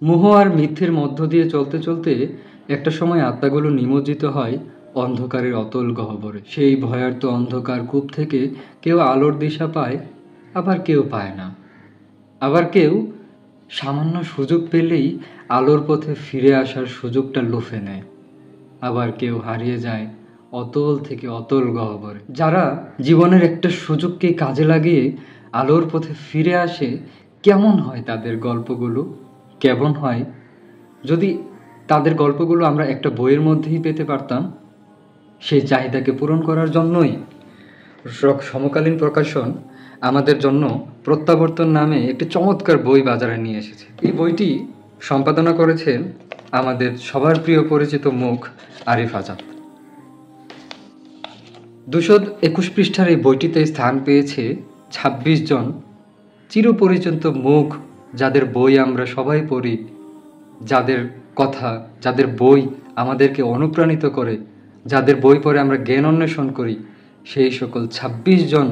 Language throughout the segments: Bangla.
মোহ আর মিথ্যের মধ্য দিয়ে চলতে চলতে একটা সময় আত্মাগুলো নিমজ্জিত হয় অন্ধকারের অতল গহ্বরে। সেই ভয়ার্ত অন্ধকার কূপ থেকে কেউ আলোর দিশা পায়, আবার কেউ পায় না। আবার কেউ সামান্য সুযোগ পেলেই আলোর পথে ফিরে আসার সুযোগটা লুফে নেয়। আবার কেউ হারিয়ে যায় অতল থেকে অতল গহ্বরে। যারা জীবনের একটা সুযোগকে কাজে লাগিয়ে আলোর পথে ফিরে আসে, কেমন হয় তাদের গল্পগুলো? কেমন হয় যদি তাদের গল্পগুলো আমরা একটা বইয়ের মধ্যেই পেতে পারতাম? সেই চাহিদাকে পূরণ করার জন্যই সমকালীন প্রকাশন আমাদের জন্য প্রত্যাবর্তন নামে একটি চমৎকার বই বাজারে নিয়ে এসেছে। এই বইটি সম্পাদনা করেছেন আমাদের সবার প্রিয় পরিচিত মুখ আরিফ আজাদ। 221 পৃষ্ঠার এই বইটিতে স্থান পেয়েছে 26 জন চিরপরিচিত মুখ, যাদের বই আমরা সবাই পড়ি, যাদের কথা, যাদের বই আমাদেরকে অনুপ্রাণিত করে, যাদের বই পড়ে আমরা জ্ঞান অন্বেষণ করি, সেই সকল 26 জন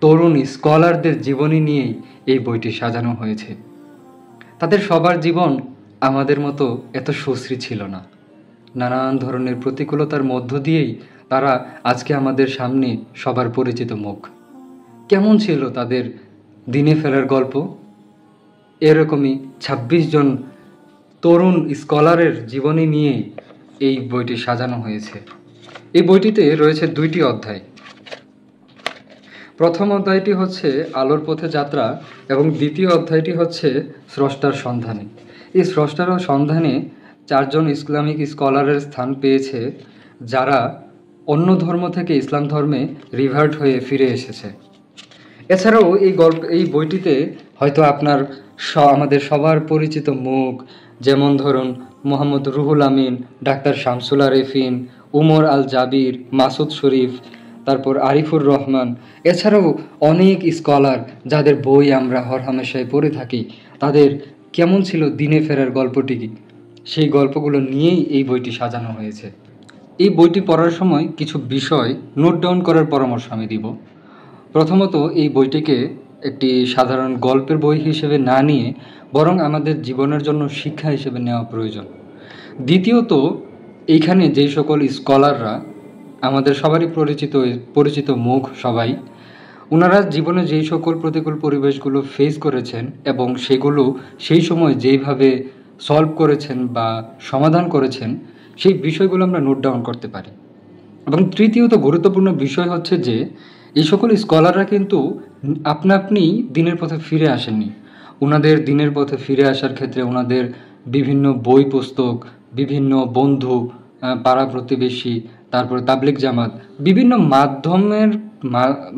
তরুণী স্কলারদের জীবনী নিয়েই এই বইটি সাজানো হয়েছে। তাদের সবার জীবন আমাদের মতো এত সুশ্রী ছিল না। নানান ধরনের প্রতিকূলতার মধ্য দিয়েই তারা আজকে আমাদের সামনে সবার পরিচিত মুখ। কেমন ছিল তাদের দিনে ফেরার গল্প? এরকমই 26 জন তরুণ স্কলারের জীবনী নিয়েই এই বইটি সাজানো হয়েছে। এই বইটিতে রয়েছে 2টি অধ্যায়। প্রথম অধ্যায়টি হচ্ছে আলোর পথে যাত্রা এবং দ্বিতীয় অধ্যায়টি হচ্ছে স্রষ্টার সন্ধানে। এই স্রষ্টার সন্ধানে 4 জন ইসলামিক স্কলারের স্থান পেয়েছে, যারা অন্য ধর্ম থেকে ইসলাম ধর্মে রিভার্ট হয়ে ফিরে এসেছে। এছাড়াও এই বইটিতে হয়তো আপনার আমাদের সবার পরিচিত মুখ, যেমন ধরুন মোহাম্মদ রুহুল আমিন, ডাক্তার শামসুল আরেফিন, উমর আল জাবির, মাসুদ শরীফ, তারপর আরিফুর রহমান, এছাড়াও অনেক স্কলার যাদের বই আমরা হরহামেশাই পড়ে থাকি, তাদের কেমন ছিল দিনে ফেরার গল্পটি, সেই গল্পগুলো নিয়েই এই বইটি সাজানো হয়েছে। এই বইটি পড়ার সময় কিছু বিষয় নোট ডাউন করার পরামর্শ আমি দিব। প্রথমত, এই বইটিকে একটি সাধারণ গল্পের বই হিসেবে না নিয়ে বরং আমাদের জীবনের জন্য শিক্ষা হিসেবে নেওয়া প্রয়োজন। দ্বিতীয়ত, এইখানে যেই সকল স্কলাররা আমাদের সবারই পরিচিত মুখ সবাই, ওনারা জীবনে যেই সকল প্রতিকূল পরিবেশগুলো ফেস করেছেন এবং সেগুলো সেই সময় যেইভাবে সলভ করেছেন বা সমাধান করেছেন, সেই বিষয়গুলো আমরা নোট ডাউন করতে পারি। এবং তৃতীয়ত গুরুত্বপূর্ণ বিষয় হচ্ছে যে এই সকল স্কলাররা কিন্তু আপনি দিনের পথে ফিরে আসেননি। ওনাদের দিনের পথে ফিরে আসার ক্ষেত্রে ওনাদের বিভিন্ন বই পুস্তক, বিভিন্ন বন্ধু, পাড়া প্রতিবেশী, তারপরে তাবলিগ জামাত, বিভিন্ন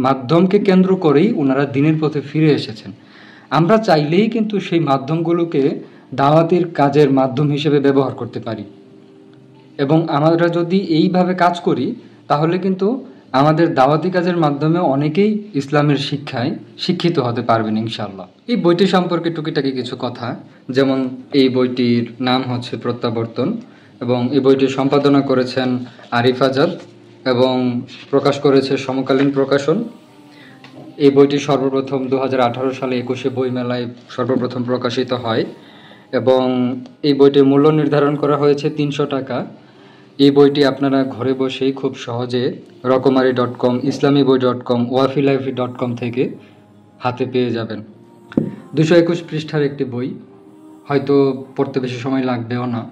মাধ্যমকে কেন্দ্র করেই ওনারা দিনের পথে ফিরে এসেছেন। আমরা চাইলেই কিন্তু সেই মাধ্যমগুলোকে দাওয়াতের কাজের মাধ্যম হিসেবে ব্যবহার করতে পারি এবং আমরা যদি এইভাবে কাজ করি তাহলে কিন্তু আমাদের দাওয়াতি কাজের মাধ্যমে অনেকেই ইসলামের শিক্ষায় শিক্ষিত হতে পারবেন ইনশাআল্লাহ। এই বইটি সম্পর্কে টুকিটাকি কিছু কথা, যেমন এই বইটির নাম হচ্ছে প্রত্যাবর্তন এবং এই বইটি সম্পাদনা করেছেন আরিফ আজাদ এবং প্রকাশ করেছে সমকালীন প্রকাশন। এই বইটি সর্বপ্রথম 2018 সালে 21শে বইমেলায় সর্বপ্রথম প্রকাশিত হয় এবং এই বইটির মূল্য নির্ধারণ করা হয়েছে 300 টাকা। এই বইটি আপনারা ঘরে বসেই খুব সহজে রকমারি.com, ইসলামীবই.com, ওয়াফিলাইফি.com থেকে হাতে পেয়ে যাবেন। 221 পৃষ্ঠার একটি বই, হয়তো পড়তে বেশি সময় লাগবেও না।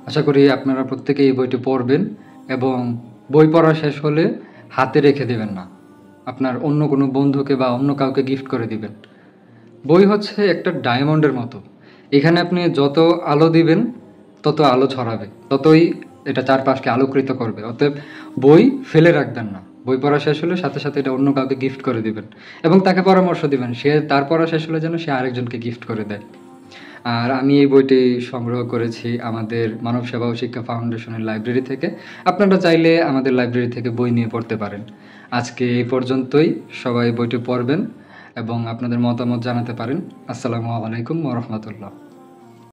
আশা করি আপনারা প্রত্যেকে এই বইটি পড়বেন এবং বই পড়া শেষ হলে হাতে রেখে দেবেন না, আপনার অন্য কোনো বন্ধুকে বা অন্য কাউকে গিফট করে দিবেন। বই হচ্ছে একটা ডায়মন্ডের মতো, এখানে আপনি যত আলো দিবেন তত আলো ছড়াবে, ততই এটা চারপাশকে আলোকৃত করবে। অতএব বই ফেলে রাখবেন না, বই পড়া শেষ হলে সাথে সাথে এটা অন্য কাউকে গিফট করে দিবেন এবং তাকে পরামর্শ দিবেন সে তার পড়া শেষ হলে যেন সে আরেকজনকে গিফট করে দেয়। আর আমি এই বইটি সংগ্রহ করেছি আমাদের মানব সেবা ও শিক্ষা ফাউন্ডেশনের লাইব্রেরি থেকে। আপনারা চাইলে আমাদের লাইব্রেরি থেকে বই নিয়ে পড়তে পারেন। আজকে এই পর্যন্তই, সবাই বইটি পড়বেন এবং আপনাদের মতামত জানাতে পারেন। আসসালামু আলাইকুম ওয়া রাহমাতুল্লাহ।